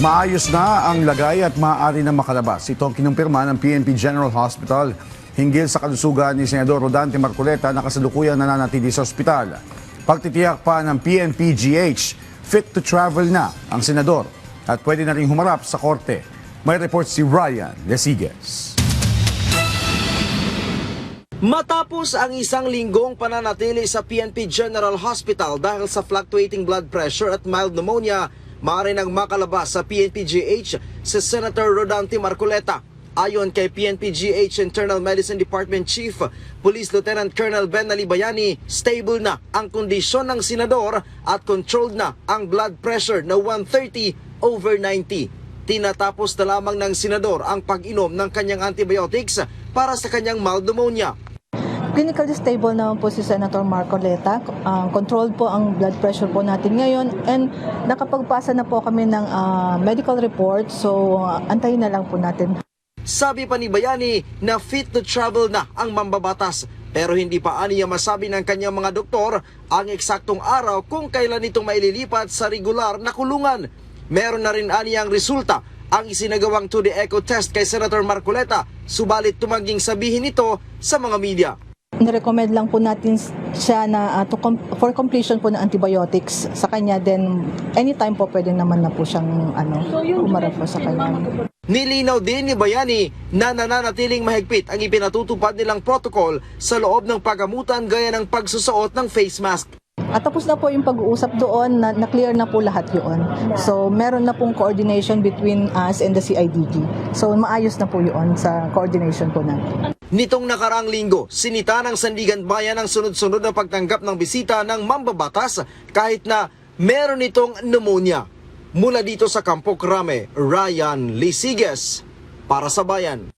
Maayos na ang lagay at maaari na makalabas. Ito ang kinumpirma ng PNP General Hospital hinggil sa kalusugan ni Senador Rodante Marcoleta na kasalukuyang nananatili sa ospital. Pagtitiyak pa ng PNP-GH, fit to travel na ang senador at pwede na rin humarap sa korte. May report si Ryan Lesiges. Matapos ang isang linggong pananatili sa PNP General Hospital dahil sa fluctuating blood pressure at mild pneumonia, maaari nang makalabas sa PNP-GH si Senator Rodante Marcoleta. Ayon kay PNP-GH Internal Medicine Department Chief Police Lieutenant Colonel Ben Alibayani, stable na ang kondisyon ng senador at controlled na ang blood pressure na 130/90. Tinatapos na lamang ng senador ang pag-inom ng kanyang antibiotics para sa kanyang mild pneumonia. Clinically stable naman po si Senator Marcoleta. Controlled po ang blood pressure po natin ngayon and nakapagpasa na po kami ng medical report, so antayin na lang po natin. Sabi pa ni Bayani na fit to travel na ang mambabatas, pero hindi pa aniya masabi ng kanyang mga doktor ang eksaktong araw kung kailan ito maililipat sa regular na kulungan. Meron na rin aniyang resulta ang isinagawang 2D echo test kay Senator Marcoleta, subalit tumangging sabihin ito sa mga media. Nirecommend lang po natin siya na for completion po ng antibiotics sa kanya, then anytime po pwede naman na po siyang umarap po sa kanya. Nilinaw din ni Bayani na nananatiling mahigpit ang ipinatutupad nilang protocol sa loob ng pagamutan gaya ng pagsusuot ng face mask. At tapos na po yung pag-uusap doon, na-clear na po lahat yun. So meron na pong coordination between us and the CIDG. So maayos na po yun sa coordination po natin. Nitong nakaraang linggo, sinita ng Sandigan Bayan ang sunod-sunod na pagtanggap ng bisita ng mambabatas kahit na meron itong pneumonia. Mula dito sa Campo Crame, Ryan Lesiges para sa Bayan.